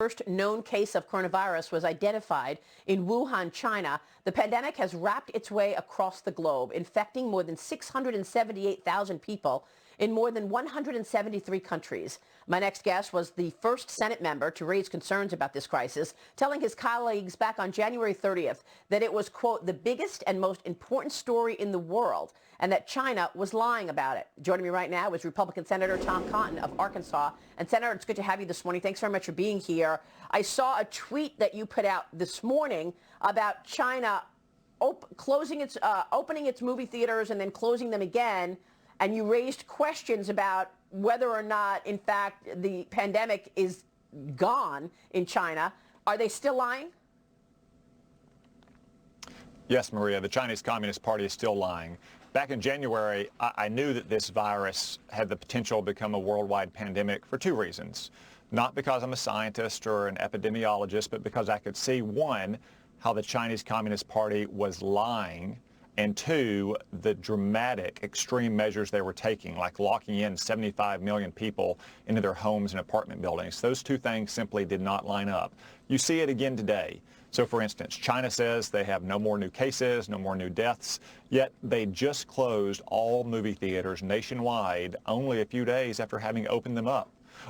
First known case of coronavirus was identified in Wuhan, China. The pandemic has wrapped its way across the globe, infecting more than 678,000 people in more than 173 countries. My next guest was the first Senate member to raise concerns about this crisis, telling his colleagues back on January 30th that it was, quote, the biggest and most important story in the world, and that China was lying about it. Joining me right now is Republican Senator Tom Cotton of Arkansas. And Senator, it's good to have you this morning. Thanks very much for being here. I saw a tweet that you put out this morning about China opening its movie theaters and then closing them again. And you raised questions about whether or not, in fact, the pandemic is gone in China. Are they still lying? Yes, Maria, the Chinese Communist Party is still lying. Back in January, I knew that this virus had the potential to become a worldwide pandemic for two reasons. Not because I'm a scientist or an epidemiologist, but because I could see, one, how the Chinese Communist Party was lying, and two, the dramatic, extreme measures they were taking, like locking in 75 million people into their homes and apartment buildings. Those two things simply did not line up. You see it again today. So, for instance, China says they have no more new cases, no more new deaths, yet they just closed all movie theaters nationwide only a few days after having opened them up.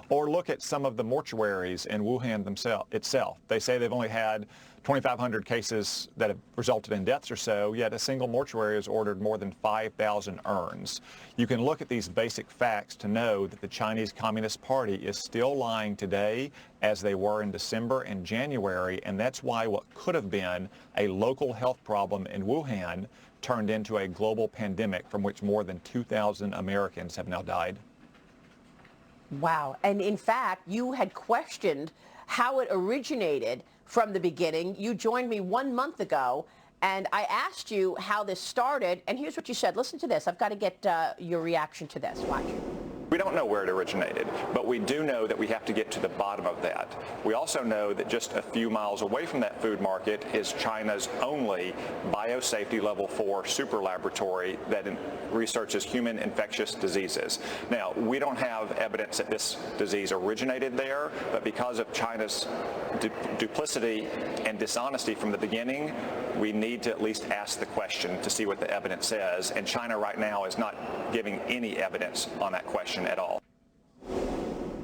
Or look at some of the mortuaries in Wuhan itself. They say they've only had 2,500 cases that have resulted in deaths or so, yet a single mortuary has ordered more than 5,000 urns. You can look at these basic facts to know that the Chinese Communist Party is still lying today as they were in December and January, and that's why what could have been a local health problem in Wuhan turned into a global pandemic from which more than 2,000 Americans have now died. Wow. And in fact, you had questioned how it originated from the beginning. You joined me 1 month ago, and I asked you how this started, and here's what you said. Listen to this. I've got to get your reaction to this. Watch. We don't know where it originated, but we do know that we have to get to the bottom of that. We also know that just a few miles away from that food market is China's only biosafety level 4 super laboratory that researches human infectious diseases. Now, we don't have evidence that this disease originated there, but because of China's duplicity and dishonesty from the beginning, we need to at least ask the question to see what the evidence says, and China right now is not giving any evidence on that question at all.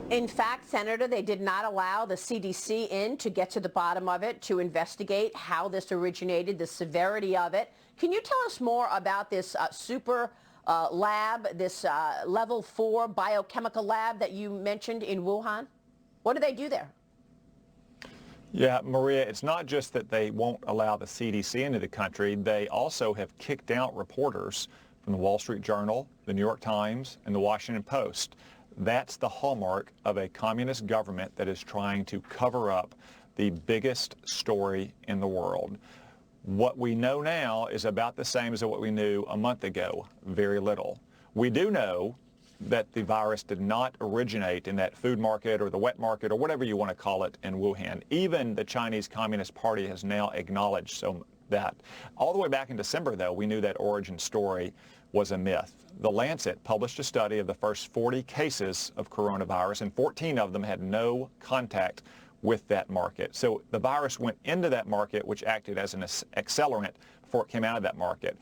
In fact, Senator, they did not allow the CDC in to get to the bottom of it, to investigate how this originated, the severity of it. Can you tell us more about this super lab, this level 4 biochemical lab that you mentioned in Wuhan? What do they do there? Yeah, Maria, it's not just that they won't allow the CDC into the country. They also have kicked out reporters from the Wall Street Journal, the New York Times, and the Washington Post. That's the hallmark of a communist government that is trying to cover up the biggest story in the world. What we know now is about the same as what we knew a month ago, very little. We do know that the virus did not originate in that food market or the wet market or whatever you want to call it in Wuhan. Even the Chinese Communist Party has now acknowledged that. All the way back in December, though, we knew that origin story was a myth. The Lancet published a study of the first 40 cases of coronavirus, and 14 of them had no contact with that market. So the virus went into that market, which acted as an accelerant before it came out of that market.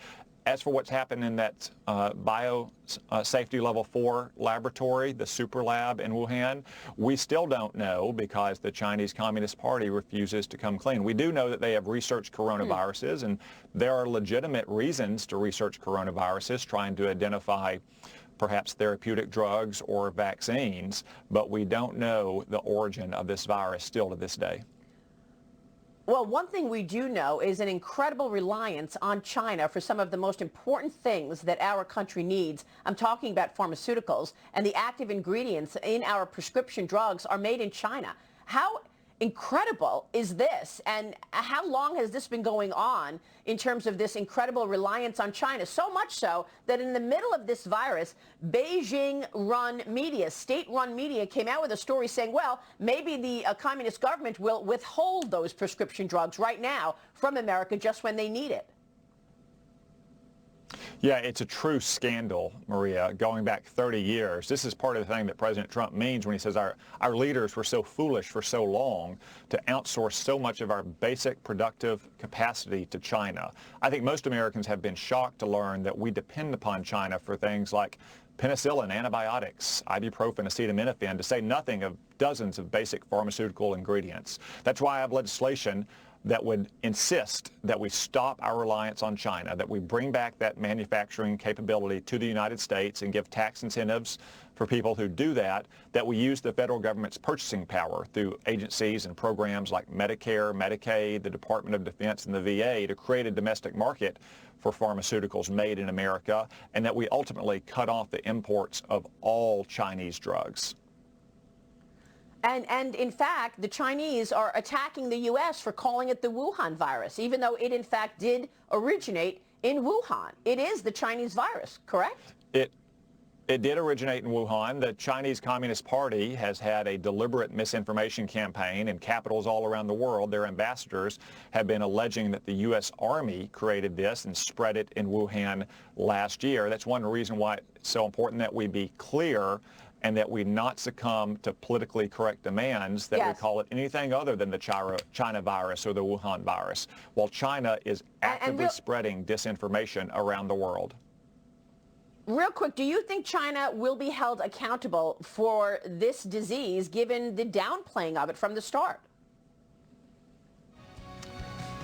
As for what's happened in that biosafety level 4 laboratory, the super lab in Wuhan, we still don't know because the Chinese Communist Party refuses to come clean. We do know that they have researched coronaviruses, and there are legitimate reasons to research coronaviruses, trying to identify perhaps therapeutic drugs or vaccines, but we don't know the origin of this virus still to this day. Well, one thing we do know is an incredible reliance on China for some of the most important things that our country needs. I'm talking about pharmaceuticals, and the active ingredients in our prescription drugs are made in China. How incredible is this, and how long has this been going on in terms of this incredible reliance on China? So much so that in the middle of this virus, Beijing-run media, state-run media, came out with a story saying, well, maybe the communist government will withhold those prescription drugs right now from America just when they need it. Yeah, it's a true scandal, Maria, going back 30 years. This is part of the thing that President Trump means when he says our leaders were so foolish for so long to outsource so much of our basic productive capacity to China. I think most Americans have been shocked to learn that we depend upon China for things like penicillin, antibiotics, ibuprofen, acetaminophen, to say nothing of dozens of basic pharmaceutical ingredients. That's why I have legislation that would insist that we stop our reliance on China, that we bring back that manufacturing capability to the United States and give tax incentives for people who do that, that we use the federal government's purchasing power through agencies and programs like Medicare, Medicaid, the Department of Defense, and the VA to create a domestic market for pharmaceuticals made in America, and that we ultimately cut off the imports of all Chinese drugs. And in fact, the Chinese are attacking the U.S. for calling it the Wuhan virus, even though it in fact did originate in Wuhan. It is the Chinese virus, correct? It did originate in Wuhan. The Chinese Communist Party has had a deliberate misinformation campaign in capitals all around the world. Their ambassadors have been alleging that the U.S. Army created this and spread it in Wuhan last year. That's one reason why it's so important that we be clear and that we not succumb to politically correct demands that we call it anything other than the China virus or the Wuhan virus, while China is actively spreading disinformation around the world. Real quick, do you think China will be held accountable for this disease given the downplaying of it from the start?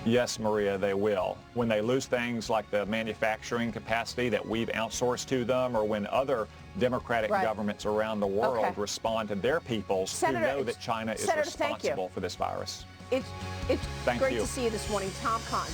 Yes, Maria, they will. When they lose things like the manufacturing capacity that we've outsourced to them, or when other democratic governments around the world respond to their peoples who know that China is responsible for this virus. It's great to see you this morning. Tom Cotton.